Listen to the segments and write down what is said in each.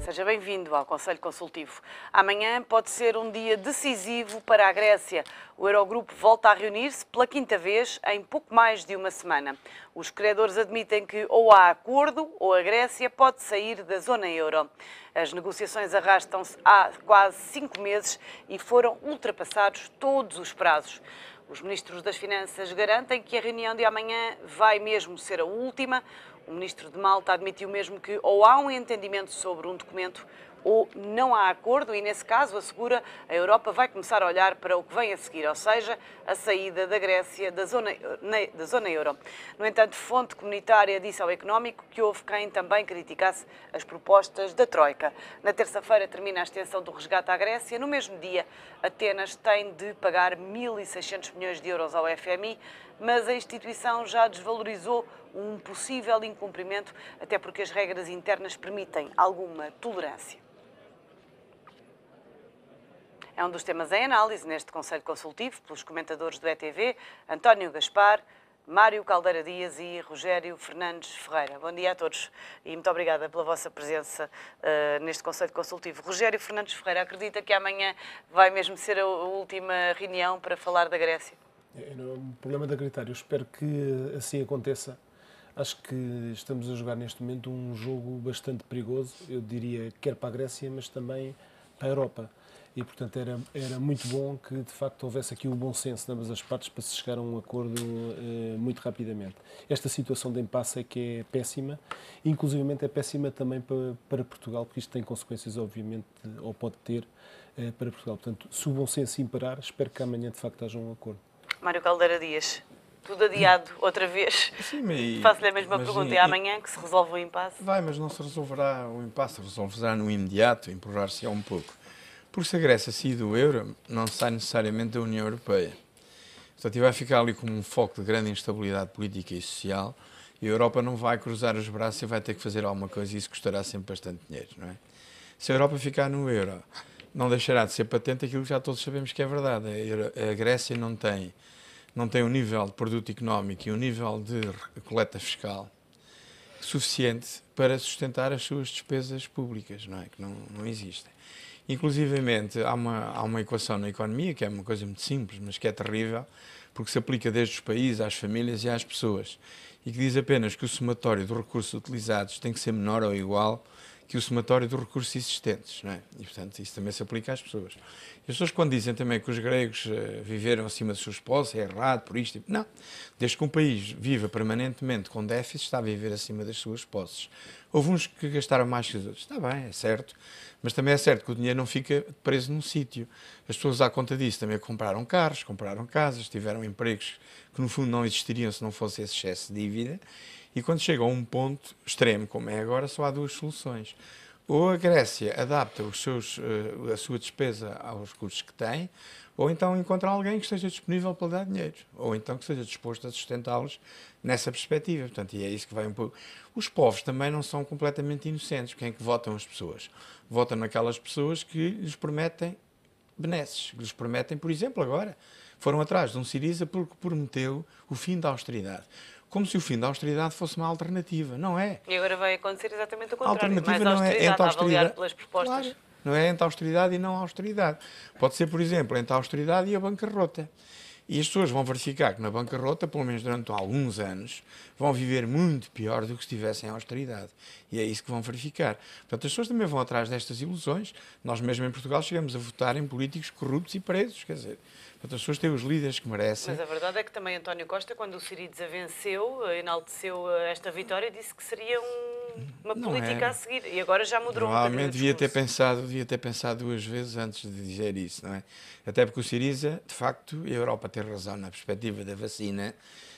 Seja bem-vindo ao Conselho Consultivo. Amanhã pode ser um dia decisivo para a Grécia. O Eurogrupo volta a reunir-se pela quinta vez em pouco mais de uma semana. Os credores admitem que ou há acordo ou a Grécia pode sair da zona euro. As negociações arrastam-se há quase 5 meses e foram ultrapassados todos os prazos. Os ministros das Finanças garantem que a reunião de amanhã vai mesmo ser a última. O ministro de Malta admitiu mesmo que ou há um entendimento sobre um documento ou não há acordo e, nesse caso, assegura, a Europa vai começar a olhar para o que vem a seguir, ou seja, a saída da Grécia da zona euro. No entanto, fonte comunitária disse ao Económico que houve quem também criticasse as propostas da Troika. Na terça-feira termina a extensão do resgate à Grécia. No mesmo dia, Atenas tem de pagar 1.600 milhões de euros ao FMI, mas a instituição já desvalorizou um possível incumprimento, até porque as regras internas permitem alguma tolerância. É um dos temas em análise neste Conselho Consultivo pelos comentadores do ETV, António Gaspar, Mário Caldeira Dias e Rogério Fernandes Ferreira. Bom dia a todos e muito obrigada pela vossa presença neste Conselho Consultivo. Rogério Fernandes Ferreira, acredita que amanhã vai mesmo ser a última reunião para falar da Grécia? Não é um problema de acreditar. Eu espero que assim aconteça. Acho que estamos a jogar neste momento um jogo bastante perigoso, eu diria, quer para a Grécia, mas também para a Europa. E, portanto, era muito bom que, de facto, houvesse aqui o bom senso de ambas as partes para se chegar a um acordo muito rapidamente. Esta situação de impasse é que é péssima, inclusivamente é péssima também para Portugal, porque isto tem consequências, obviamente, ou pode ter, para Portugal. Portanto, se o bom senso imperar, espero que amanhã, de facto, haja um acordo. Mário Caldeira Dias, tudo adiado outra vez. Sim, faço-lhe a mesma pergunta. É amanhã que se resolve o impasse? Vai, mas não se resolverá o impasse, resolverá no imediato, empurrar-se um pouco. Porque se a Grécia sair do euro, não sai necessariamente da União Europeia. Portanto, vai ficar ali como um foco de grande instabilidade política e social, e a Europa não vai cruzar os braços e vai ter que fazer alguma coisa, e isso custará sempre bastante dinheiro, não é? Se a Europa ficar no euro, não deixará de ser patente aquilo que já todos sabemos que é verdade. A Grécia não tem um nível de produto económico e um nível de coleta fiscal suficiente para sustentar as suas despesas públicas, não é? Que não existem. Inclusivamente, há uma equação na economia, que é uma coisa muito simples, mas que é terrível, porque se aplica desde os países, às famílias e às pessoas, e que diz apenas que o somatório dos recursos utilizados tem que ser menor ou igual que o somatório dos recursos existentes, não é? E, portanto, isso também se aplica às pessoas. E as pessoas, quando dizem também que os gregos viveram acima dos seus posses, é errado, por isto. Não. Desde que um país viva permanentemente com déficit, está a viver acima das suas posses. Houve uns que gastaram mais que os outros. Está bem, é certo. Mas também é certo que o dinheiro não fica preso num sítio. As pessoas, à conta disso, também compraram carros, compraram casas, tiveram empregos que, no fundo, não existiriam se não fosse esse excesso de dívida. E quando chega a um ponto extremo, como é agora, só há duas soluções. Ou a Grécia adapta a sua despesa aos custos que tem, ou então encontra alguém que esteja disponível para dar dinheiro, ou então que esteja disposto a sustentá-los nessa perspectiva. Portanto, e é isso que vai um pouco. Os povos também não são completamente inocentes. Quem é que votam as pessoas? Votam naquelas pessoas que lhes prometem benesses, que lhes prometem, por exemplo, agora, foram atrás de um Syriza porque prometeu o fim da austeridade. Como se o fim da austeridade fosse uma alternativa. Não é. E agora vai acontecer exatamente o contrário. A alternativa mais não é entre a avaliar pelas propostas. Claro, não é entre austeridade e não austeridade. Pode ser, por exemplo, entre a austeridade e a bancarrota. E as pessoas vão verificar que na bancarrota, pelo menos durante alguns anos, vão viver muito pior do que se estivessem em austeridade. E é isso que vão verificar. Portanto, as pessoas também vão atrás destas ilusões. Nós mesmo em Portugal chegamos a votar em políticos corruptos e presos, quer dizer. Portanto, as pessoas têm os líderes que merecem. Mas a verdade é que também António Costa, quando o Syriza venceu, enalteceu esta vitória, disse que seria uma política a seguir. E agora já mudou um bocadinho o devia discurso. ter pensado duas vezes antes de dizer isso, não é? Até porque o Syriza, de facto, a Europa tem razão na perspectiva da vacina.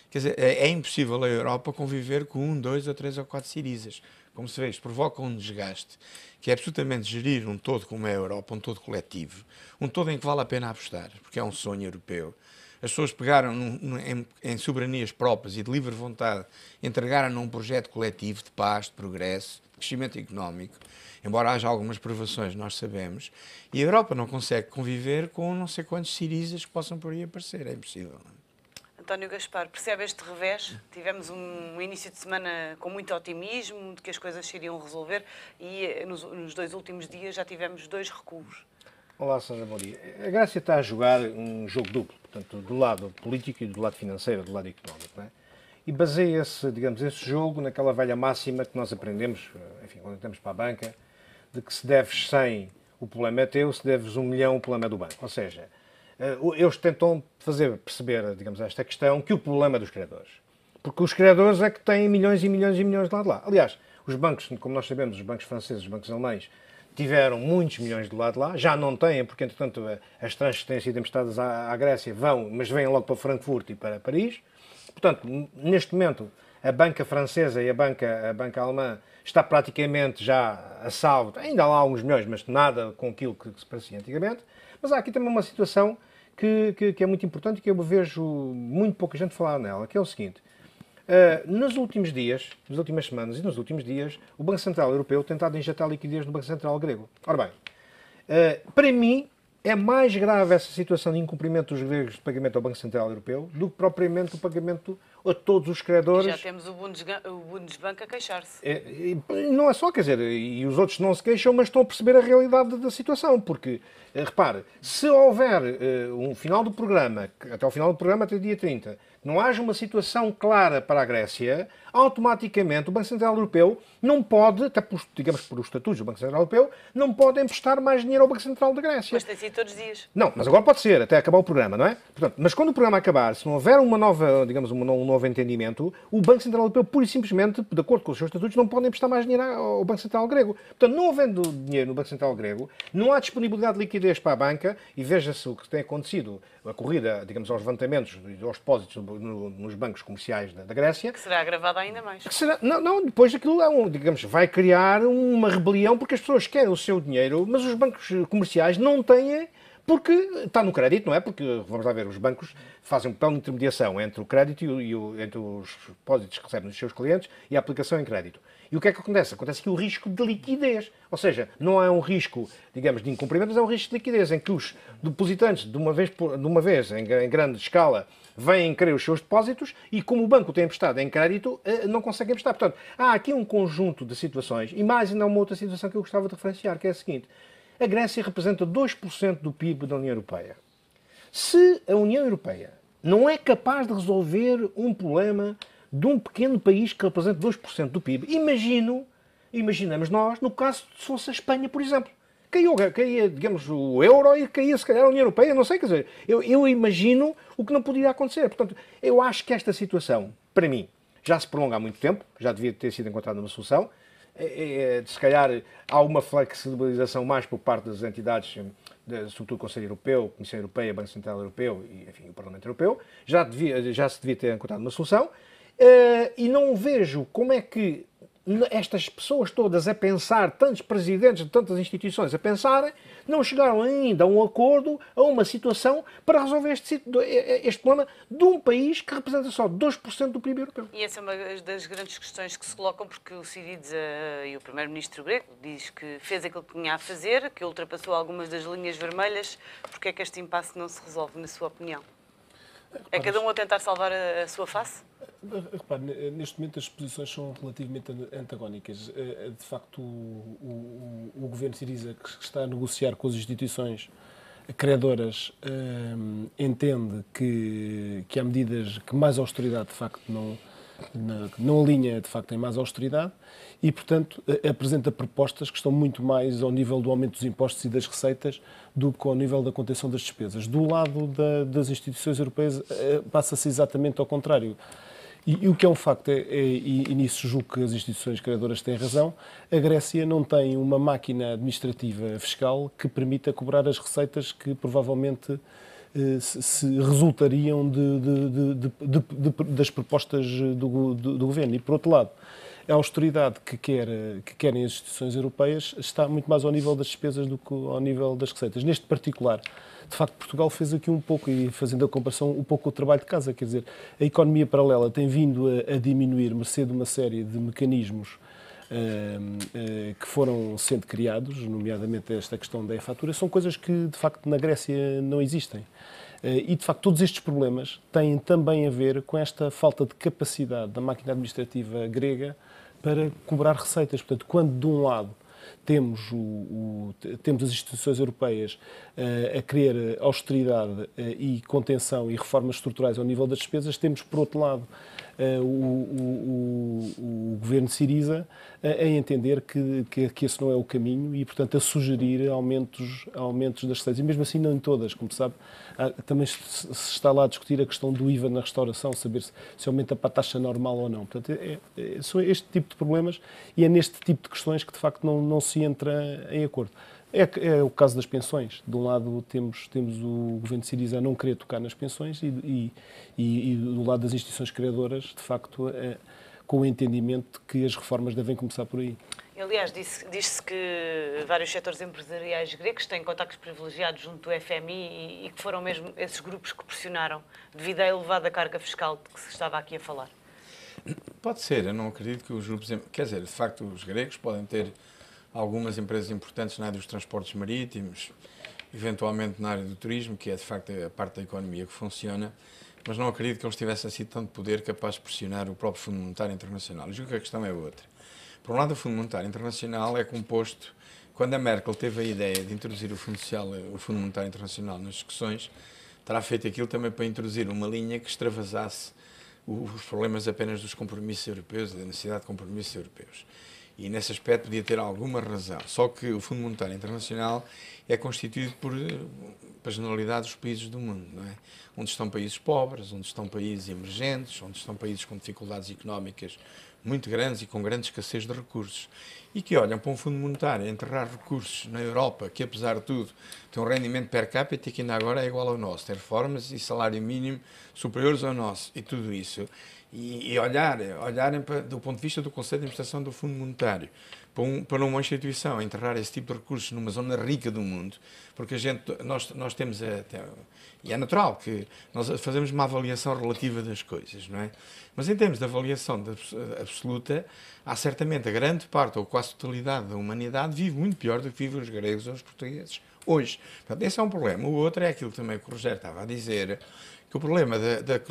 Quer dizer, é impossível a Europa conviver com 1, 2 ou 3 ou 4 Syrizas. Como se vê, isto provoca um desgaste, que é absolutamente gerir um todo como é a Europa, um todo coletivo, um todo em que vale a pena apostar, porque é um sonho europeu. As pessoas pegaram em soberanias próprias e de livre vontade, entregaram num projeto coletivo de paz, de progresso, de crescimento económico, embora haja algumas provações, nós sabemos, e a Europa não consegue conviver com não sei quantos Syrizas que possam por aí aparecer, é impossível. António Gaspar, percebe este revés? Tivemos um início de semana com muito otimismo, de que as coisas se iriam resolver e nos 2 últimos dias já tivemos 2 recuos. Olá, Sandra Maria. A Grécia está a jogar um jogo duplo, portanto, do lado político e do lado financeiro, do lado económico, não é? E baseia-se, digamos, esse jogo naquela velha máxima que nós aprendemos, enfim, quando entramos para a banca, de que se deves 100, o problema é teu, se deves 1 milhão, o problema é do banco. Ou seja, eles tentam fazer perceber, digamos, esta questão, que o problema é dos credores. Porque os credores é que têm milhões e milhões e milhões de lá de lá. Aliás, os bancos, como nós sabemos, os bancos franceses, os bancos alemães, tiveram muitos milhões de lá de lá, já não têm, porque, entretanto, as tranches que têm sido emprestadas à Grécia vão, mas vêm logo para Frankfurt e para Paris. Portanto, neste momento, a banca francesa e a banca alemã está praticamente já a salvo. Ainda há lá alguns milhões, mas nada com aquilo que se parecia antigamente. Mas há aqui também uma situação que é muito importante e que eu vejo muito pouca gente falar nela, que é o seguinte. Nos últimos dias, nas últimas semanas e nos últimos dias, o Banco Central Europeu tem tentado injetar liquidez no Banco Central grego. Ora bem, para mim, é mais grave essa situação de incumprimento dos gregos de pagamento ao Banco Central Europeu do que propriamente o pagamento a todos os credores. Já temos o Bundesbank a queixar-se. Não é só, quer dizer, e os outros não se queixam, mas estão a perceber a realidade da situação, porque, repare, se houver um final do programa, até o final do programa, até dia 30, não haja uma situação clara para a Grécia, automaticamente o Banco Central Europeu não pode, até por, digamos, por os estatutos do Banco Central Europeu, não pode emprestar mais dinheiro ao Banco Central da Grécia. Mas tem sido todos os dias. Não, mas agora pode ser, até acabar o programa, não é? Portanto, mas quando o programa acabar, se não houver uma nova, digamos, um novo entendimento, o Banco Central Europeu, pura e simplesmente, de acordo com os seus estatutos, não pode emprestar mais dinheiro ao Banco Central grego. Portanto, não havendo dinheiro no Banco Central grego, não há disponibilidade de liquidez para a banca, e veja-se o que tem acontecido, a corrida, digamos, aos levantamentos e aos depósitos nos bancos comerciais da Grécia. Que será agravada ainda mais. Não, depois daquilo, digamos, vai criar uma rebelião porque as pessoas querem o seu dinheiro, mas os bancos comerciais não têm, porque está no crédito, não é? Porque, vamos lá ver, os bancos fazem um papel de intermediação entre o crédito entre os depósitos que recebem dos seus clientes e a aplicação em crédito. E o que é que acontece? Acontece aqui o risco de liquidez. Ou seja, não é um risco, digamos, de incumprimento, mas é um risco de liquidez, em que os depositantes, de uma vez em grande escala, vêm querer os seus depósitos e, como o banco tem emprestado em crédito, não conseguem emprestar. Portanto, há aqui um conjunto de situações, e mais ainda uma outra situação que eu gostava de referenciar, que é a seguinte. A Grécia representa 2% do PIB da União Europeia. Se a União Europeia não é capaz de resolver um problema de um pequeno país que representa 2% do PIB, imaginamos nós, no caso se fosse a Espanha, por exemplo. Caía, digamos, o euro e caía, se calhar, a União Europeia, não sei, quer dizer, eu imagino o que não poderia acontecer. Portanto, eu acho que esta situação, para mim, já se prolonga há muito tempo, já devia ter sido encontrada uma solução. Se calhar há uma flexibilização mais por parte das entidades, sobretudo o Conselho Europeu, Comissão Europeia, Banco Central Europeu e, enfim, o Parlamento Europeu. Já se devia ter encontrado uma solução. E não vejo como é que estas pessoas todas a pensar, tantos presidentes de tantas instituições a pensarem, não chegaram ainda a um acordo, a uma situação para resolver este problema de um país que representa só 2% do PIB europeu. E essa é uma das grandes questões que se colocam, porque o Syriza e o primeiro-ministro grego diz que fez aquilo que tinha a fazer, que ultrapassou algumas das linhas vermelhas. Porque é que este impasse não se resolve, na sua opinião? É cada um a tentar salvar a sua face? Repare, neste momento as posições são relativamente antagónicas. De facto, o governo Syriza, que está a negociar com as instituições credoras, entende que há medidas que mais austeridade, de facto, não alinha, de facto, em mais austeridade e, portanto, apresenta propostas que estão muito mais ao nível do aumento dos impostos e das receitas do que ao nível da contenção das despesas. Do lado das instituições europeias, passa-se exatamente ao contrário. E o que é um facto, e nisso julgo que as instituições criadoras têm razão, a Grécia não tem uma máquina administrativa fiscal que permita cobrar as receitas que provavelmente se resultariam das propostas do governo. E, por outro lado, a austeridade que querem as instituições europeias está muito mais ao nível das despesas do que ao nível das receitas. Neste particular, de facto, Portugal fez aqui um pouco, e fazendo a comparação, um pouco o trabalho de casa, quer dizer, a economia paralela tem vindo a diminuir, mercê de uma série de mecanismos que foram sendo criados, nomeadamente esta questão da e-fatura, são coisas que, de facto, na Grécia não existem. E, de facto, todos estes problemas têm também a ver com esta falta de capacidade da máquina administrativa grega para cobrar receitas. Portanto, quando, de um lado, temos, temos as instituições europeias a querer austeridade e contenção e reformas estruturais ao nível das despesas, temos, por outro lado, o governo Syriza a entender que esse não é o caminho e, portanto, a sugerir aumentos das receitas. E mesmo assim, não em todas, como se sabe, também se está lá a discutir a questão do IVA na restauração, saber se aumenta para a taxa normal ou não. Portanto, são este tipo de problemas e é neste tipo de questões que, de facto, não se entra em acordo. É o caso das pensões. De um lado temos o governo de Syriza a não querer tocar nas pensões e do lado das instituições criadoras, de facto, com o entendimento de que as reformas devem começar por aí. Aliás, diz-se que vários setores empresariais gregos têm contactos privilegiados junto do FMI e que foram mesmo esses grupos que pressionaram devido à elevada carga fiscal de que se estava aqui a falar. Pode ser, eu não acredito que os grupos... Quer dizer, de facto, os gregos podem ter algumas empresas importantes na área dos transportes marítimos, eventualmente na área do turismo, que é de facto a parte da economia que funciona, mas não acredito que eles tivessem assim tanto poder capaz de pressionar o próprio Fundo Monetário Internacional. Eu julgo que a questão é outra. Por um lado, o Fundo Monetário Internacional é composto, quando a Merkel teve a ideia de introduzir o Fundo Monetário Internacional nas discussões, terá feito aquilo também para introduzir uma linha que extravasasse os problemas apenas dos compromissos europeus, da necessidade de compromissos europeus. E nesse aspecto podia ter alguma razão. Só que o Fundo Monetário Internacional é constituído por a generalidade dos países do mundo, não é? Onde estão países pobres, onde estão países emergentes, onde estão países com dificuldades económicas muito grandes e com grande escassez de recursos. E que olham para um Fundo Monetário a enterrar recursos na Europa, que apesar de tudo tem um rendimento per capita que ainda agora é igual ao nosso, tem reformas e salário mínimo superiores ao nosso, e tudo isso. E olharem do ponto de vista do Conselho de Administração do Fundo Monetário para uma instituição a enterrar esse tipo de recursos numa zona rica do mundo, porque nós temos e é natural que nós fazemos uma avaliação relativa das coisas, não é? Mas em termos de avaliação absoluta, há certamente a grande parte ou quase totalidade da humanidade vive muito pior do que vivem os gregos ou os portugueses hoje. Portanto, esse é um problema. O outro é aquilo também que o Rogério estava a dizer, que o problema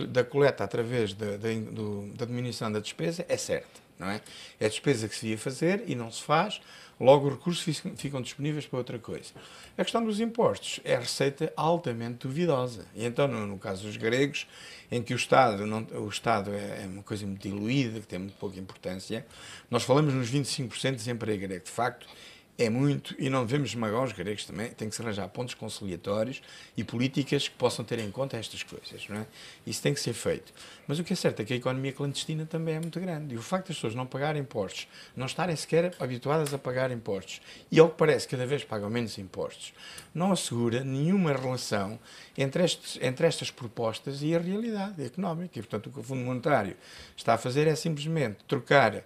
da coleta através da diminuição da despesa é certo, não é? É a despesa que se ia fazer e não se faz, logo os recursos ficam disponíveis para outra coisa. A questão dos impostos é receita altamente duvidosa. E então, no caso dos gregos, em que o Estado é uma coisa muito diluída, que tem muito pouca importância, nós falamos nos 25% de desemprego grego. De facto, é muito, e não devemos esmagar os gregos também, tem que se arranjar pontos conciliatórios e políticas que possam ter em conta estas coisas, não é? Isso tem que ser feito. Mas o que é certo é que a economia clandestina também é muito grande, e o facto das pessoas não pagarem impostos, não estarem sequer habituadas a pagar impostos, e ao que parece cada vez pagam menos impostos, não assegura nenhuma relação entre estas propostas e a realidade económica. E, portanto, o que o Fundo Monetário está a fazer é simplesmente trocar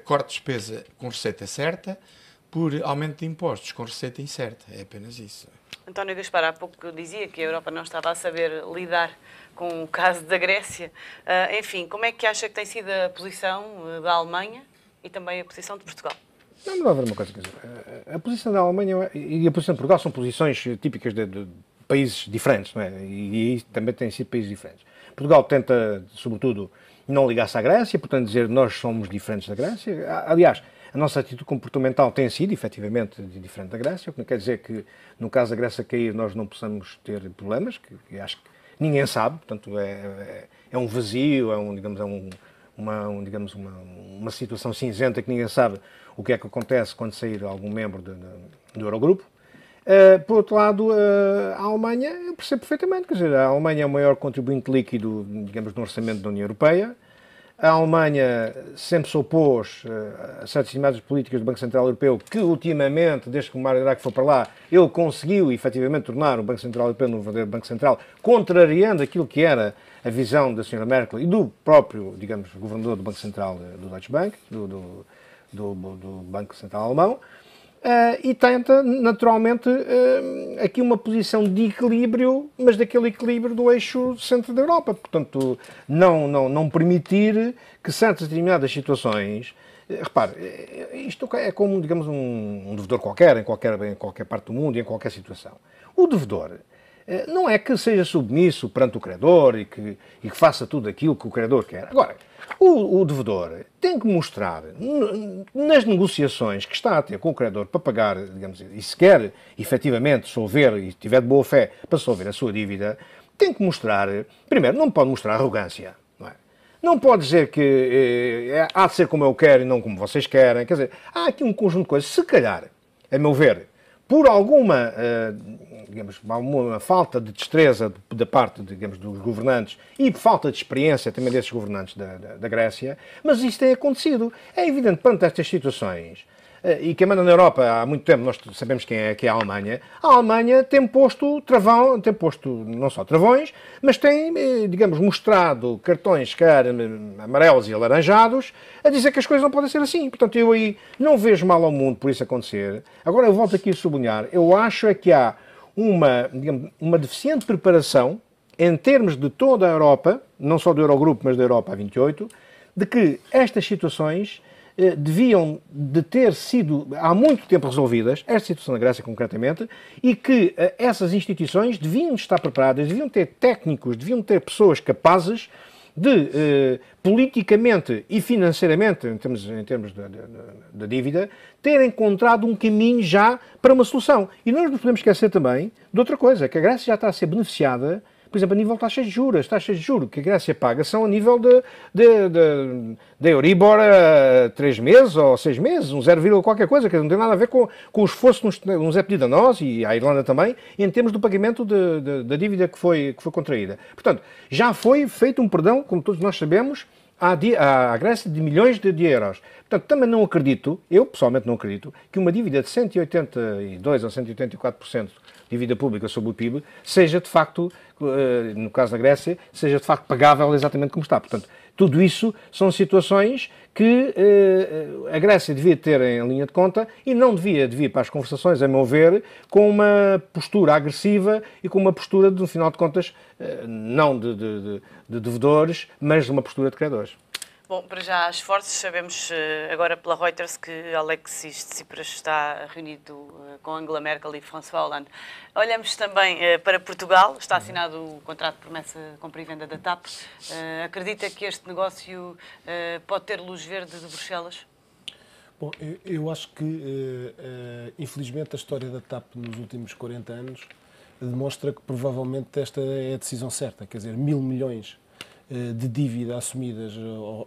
corte de despesa com receita certa por aumento de impostos com receita incerta. É apenas isso. António Gaspar há pouco dizia que a Europa não estava a saber lidar com o caso da Grécia. Enfim, como é que acha que tem sido a posição da Alemanha e também a posição de Portugal? Não vai haver uma coisa, quer dizer, a posição da Alemanha e a posição de Portugal são posições típicas de países diferentes, não é? E também têm sido países diferentes. Portugal tenta, sobretudo, não ligar-se à Grécia, portanto dizer nós somos diferentes da Grécia. Aliás, a nossa atitude comportamental tem sido, efetivamente, diferente da Grécia, o que não quer dizer que, no caso da Grécia cair, nós não possamos ter problemas, que acho que ninguém sabe, portanto é um vazio, uma situação cinzenta que ninguém sabe o que é que acontece quando sair algum membro do Eurogrupo. Por outro lado, a Alemanha, eu percebo perfeitamente, quer dizer, a Alemanha é o maior contribuinte líquido, digamos, no orçamento da União Europeia. A Alemanha sempre se opôs a certas determinadas políticas do Banco Central Europeu, que ultimamente, desde que o Mário Draghi foi para lá, ele conseguiu efetivamente tornar o Banco Central Europeu no verdadeiro Banco Central, contrariando aquilo que era a visão da Sra. Merkel e do próprio, digamos, governador do Banco Central do Deutsche Bank, do Banco Central Alemão. E tenta, naturalmente, aqui uma posição de equilíbrio, mas daquele equilíbrio do eixo centro da Europa. Portanto, não permitir que certas determinadas situações... Repare, isto é como, digamos, um devedor qualquer, em qualquer parte do mundo e em qualquer situação. O devedor não é que seja submisso perante o credor e que faça tudo aquilo que o credor quer. Agora, o devedor tem que mostrar nas negociações que está a ter com o credor para pagar, digamos, e se quer efetivamente solver e tiver de boa fé para solver a sua dívida, tem que mostrar, primeiro, não pode mostrar arrogância. Não pode dizer que há de ser como eu quero e não como vocês querem. Quer dizer, há aqui um conjunto de coisas. Se calhar, a meu ver, por alguma, digamos, uma falta de destreza da parte, digamos, dos governantes e falta de experiência também desses governantes da Grécia, mas isso tem acontecido. É evidente, perante estas situações, e quem manda na Europa há muito tempo, nós sabemos quem é a Alemanha. A Alemanha tem posto travão, tem posto não só travões, mas tem, digamos, mostrado cartões quer amarelos e alaranjados a dizer que as coisas não podem ser assim. Portanto, eu aí não vejo mal ao mundo por isso acontecer. Agora, eu volto aqui a sublinhar, eu acho é que há digamos, uma deficiente preparação em termos de toda a Europa, não só do Eurogrupo, mas da Europa a 28, de que estas situações deviam de ter sido há muito tempo resolvidas, esta situação da Grécia concretamente, e que essas instituições deviam estar preparadas, deviam ter técnicos, deviam ter pessoas capazes de, politicamente e financeiramente, em termos da dívida, ter encontrado um caminho já para uma solução. E nós não podemos esquecer também de outra coisa, que a Grécia já está a ser beneficiada, por exemplo, a nível de taxas de juros. As taxas de juros que a Grécia paga são a nível de Euribor a 3 meses ou 6 meses, um 0, qualquer coisa, que não tem nada a ver com o esforço que nos é pedido a nós e à Irlanda também, em termos do pagamento da dívida que foi contraída. Portanto, já foi feito um perdão, como todos nós sabemos, à Grécia de milhões de euros. Portanto, também não acredito, eu pessoalmente não acredito, que uma dívida de 182% ou 184% de dívida pública sobre o PIB seja de facto, no caso da Grécia, seja de facto pagável exatamente como está. Portanto, tudo isso são situações que a Grécia devia ter em linha de conta e não devia vir para as conversações, a meu ver, com uma postura agressiva e com uma postura, no final de contas, não de devedores, mas de uma postura de credores. Bom, para já há esforços. Sabemos agora pela Reuters que Alexis Tsipras está reunido com Angela Merkel e François Hollande. Olhamos também para Portugal. Está assinado o contrato de promessa de compra e venda da TAP. Acredita que este negócio pode ter luz verde de Bruxelas? Bom, eu acho que, infelizmente, a história da TAP nos últimos 40 anos demonstra que provavelmente esta é a decisão certa. Quer dizer, 1.000 milhões de dívida assumidas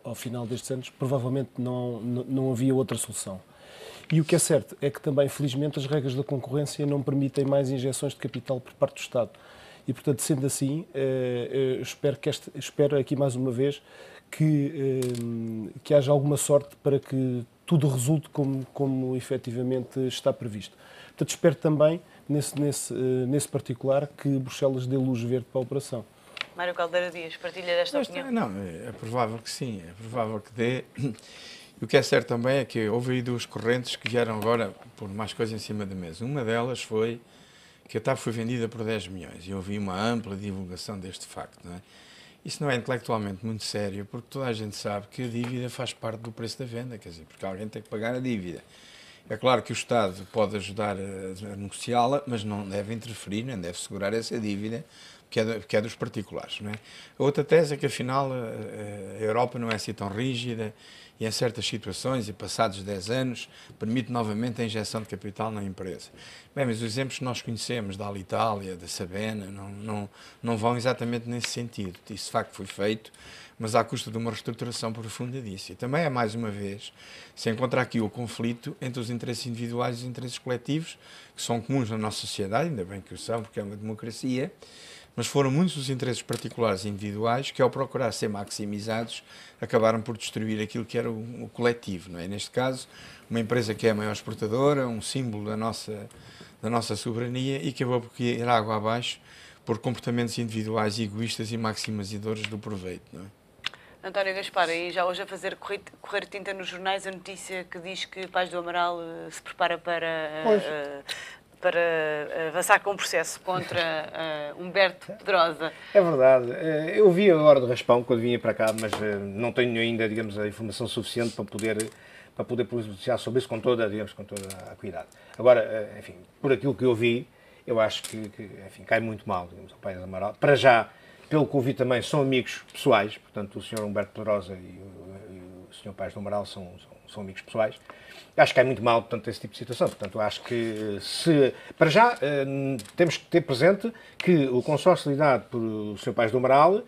ao final destes anos, provavelmente não havia outra solução. E o que é certo é que também, felizmente, as regras da concorrência não permitem mais injeções de capital por parte do Estado. E, portanto, sendo assim, espero aqui mais uma vez que haja alguma sorte para que tudo resulte como efetivamente está previsto. Portanto, espero também, nesse particular, que Bruxelas dê luz verde para a operação. Mário Caldeira Dias, partilha desta opinião? Não, é provável que sim, é provável que dê. E o que é certo também é que houve aí duas correntes que vieram agora por mais coisas em cima da mesa. Uma delas foi que a TAP foi vendida por 10 milhões e houve uma ampla divulgação deste facto. Não é? Isso não é intelectualmente muito sério, porque toda a gente sabe que a dívida faz parte do preço da venda, quer dizer, porque alguém tem que pagar a dívida. É claro que o Estado pode ajudar a negociá-la, mas não deve interferir, nem deve segurar essa dívida, que é dos particulares. Não é? A outra tese é que, afinal, a Europa não é assim tão rígida e, em certas situações, e passados 10 anos, permite novamente a injeção de capital na empresa. Bem, mas os exemplos que nós conhecemos da Alitalia, da Sabena, não vão exatamente nesse sentido. Isso, de facto, foi feito, mas à custa de uma reestruturação profunda disso. E também é, mais uma vez, se encontra aqui o conflito entre os interesses individuais e os interesses coletivos, que são comuns na nossa sociedade, ainda bem que o são, porque é uma democracia, mas foram muitos os interesses particulares e individuais que, ao procurar ser maximizados, acabaram por destruir aquilo que era o coletivo. Não é? Neste caso, uma empresa que é a maior exportadora, um símbolo da nossa soberania e que acabou por ir água abaixo por comportamentos individuais egoístas e maximizadores do proveito. Não é? António Gaspar, e já hoje a fazer correr tinta nos jornais a notícia que diz que Paz do Amaral se prepara para avançar com um processo contra Humberto Pedrosa. É verdade. Eu vi agora de raspão quando vinha para cá, mas não tenho ainda, digamos, a informação suficiente para poder pronunciar sobre isso com toda a cuidado. Agora, enfim, por aquilo que eu vi, eu acho que enfim, cai muito mal, digamos, ao Paes do Amaral. Para já, pelo que ouvi também, são amigos pessoais, portanto, o Sr. Humberto Pedrosa e o Sr. Paes do Amaral são amigos pessoais. Acho que cai muito mal, portanto, esse tipo de situação. Portanto, acho que, para já, temos que ter presente que o consórcio liderado pelo Sr. Paes do Amaral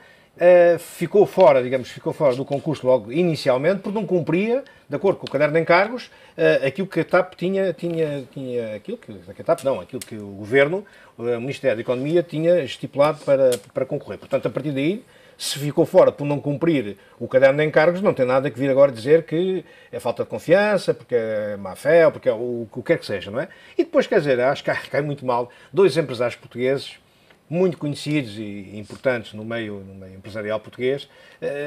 ficou fora do concurso logo inicialmente, porque não cumpria, de acordo com o caderno de encargos, aquilo que a TAP aquilo que o Governo, o Ministério da Economia, tinha estipulado para concorrer. Portanto, a partir daí, se ficou fora por não cumprir o caderno de encargos, não tem nada que vir agora dizer que é falta de confiança, porque é má fé, ou porque é o que quer que seja, não é? E depois, quer dizer, acho que cai muito mal dois empresários portugueses, muito conhecidos e importantes no meio empresarial português,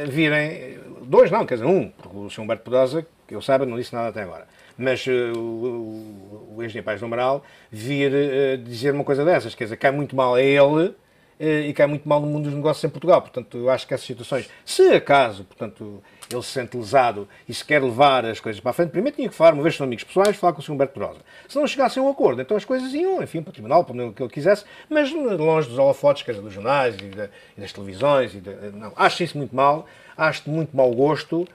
virem, dois não, quer dizer, um, porque o Sr. Humberto Pedrosa, que eu saiba, não disse nada até agora, mas o engenheiro Paes do Amaral vir dizer uma coisa dessas, quer dizer, cai muito mal a ele e cai muito mal no mundo dos negócios em Portugal. Portanto, eu acho que essas situações, se acaso, portanto, ele se sente lesado e se quer levar as coisas para a frente, primeiro tinha que falar, uma vez que são amigos pessoais, falar com o Sr. Humberto Pedrosa. Se não chegassem a um acordo, então as coisas iam, enfim, para o tribunal, para o que ele quisesse, mas longe dos holofotes, quer dizer, dos jornais e das televisões. Não, acho isso muito mal, acho de muito mau gosto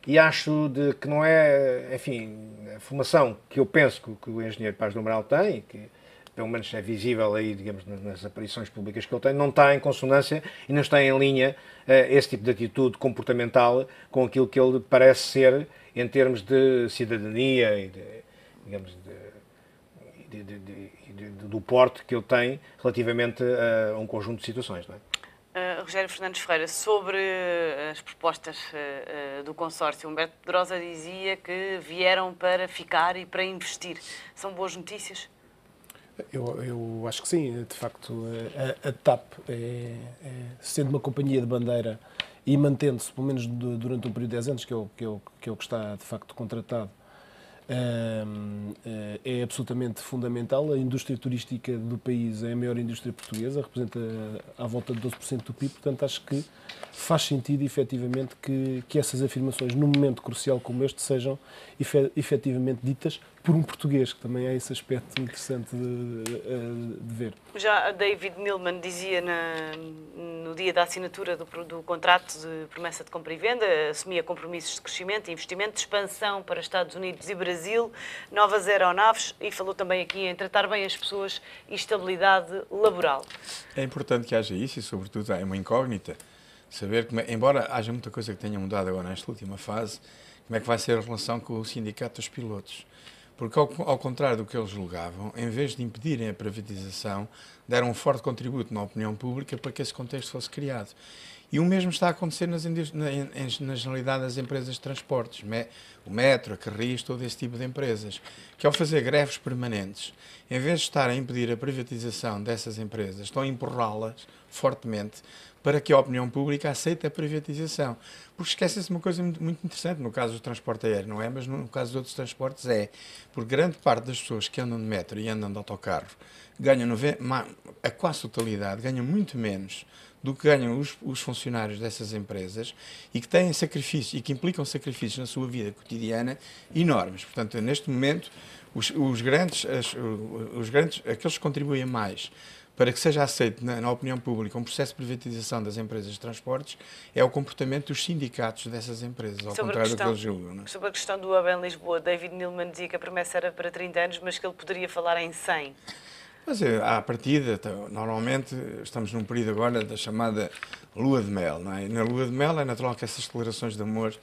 e acho que não é, enfim, a formação que eu penso que o engenheiro Paes do Amaral tem, que pelo menos é visível aí, digamos, nas aparições públicas que ele tem, não está em consonância e não está em linha esse tipo de atitude comportamental com aquilo que ele parece ser em termos de cidadania e do porte que ele tem relativamente a um conjunto de situações, não é? Rogério Fernandes Ferreira, sobre as propostas do consórcio, Humberto Pedrosa dizia que vieram para ficar e para investir. São boas notícias? Eu acho que sim, de facto, a TAP, sendo uma companhia de bandeira e mantendo-se, pelo menos durante um período de 10 anos, que é o que está de facto contratado, é absolutamente fundamental. A indústria turística do país é a maior indústria portuguesa, representa à volta de 12% do PIB, portanto acho que faz sentido efetivamente que essas afirmações, num momento crucial como este, sejam efetivamente ditas por um português, que também é esse aspecto interessante de ver. Já David Milman dizia no dia da assinatura do contrato de promessa de compra e venda, assumia compromissos de crescimento e investimento, de expansão para Estados Unidos e Brasil, novas aeronaves e falou também aqui em tratar bem as pessoas e estabilidade laboral. É importante que haja isso e, sobretudo, é uma incógnita saber, embora haja muita coisa que tenha mudado agora nesta última fase, como é que vai ser a relação com o sindicato dos pilotos. Porque, ao contrário do que eles julgavam, em vez de impedirem a privatização, deram um forte contributo na opinião pública para que esse contexto fosse criado. E o mesmo está a acontecer na generalidade das empresas de transportes, o metro, a Carris, todo esse tipo de empresas, que ao fazer greves permanentes, em vez de estar a impedir a privatização dessas empresas, estão a empurrá-las fortemente para que a opinião pública aceite a privatização. Porque esquece-se uma coisa muito interessante, no caso do transporte aéreo, não é? Mas no caso de outros transportes é. Porque grande parte das pessoas que andam de metro e andam de autocarro ganham, a quase totalidade, ganham muito menos do que ganham os funcionários dessas empresas e que têm sacrifícios e que implicam sacrifícios na sua vida cotidiana enormes. Portanto, neste momento, aqueles que contribuem mais para que seja aceito na opinião pública um processo de privatização das empresas de transportes é o comportamento dos sindicatos dessas empresas, ao contrário do que eles julgam. Não é? Sobre a questão do hub em Lisboa, David Milman dizia que a promessa era para 30 anos, mas que ele poderia falar em 100. Mas à partida, normalmente, estamos num período agora da chamada lua de mel, não é? E na lua de mel é natural que essas declarações de amor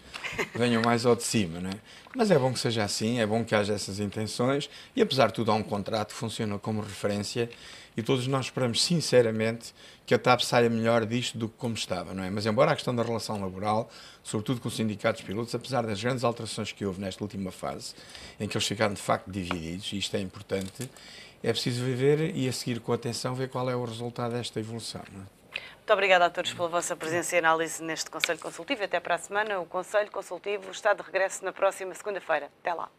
venham mais ao de cima, não é? Mas é bom que seja assim, é bom que haja essas intenções e, apesar de tudo, há um contrato que funciona como referência e todos nós esperamos, sinceramente, que a TAP saia melhor disto do que como estava, não é? Mas, embora a questão da relação laboral, sobretudo com os sindicatos de pilotos, apesar das grandes alterações que houve nesta última fase, em que eles ficaram, de facto, divididos, e isto é importante, é preciso viver e a seguir com atenção ver qual é o resultado desta evolução. Não é? Muito obrigada a todos pela vossa presença e análise neste Conselho Consultivo. Até para a semana. O Conselho Consultivo está de regresso na próxima segunda-feira. Até lá.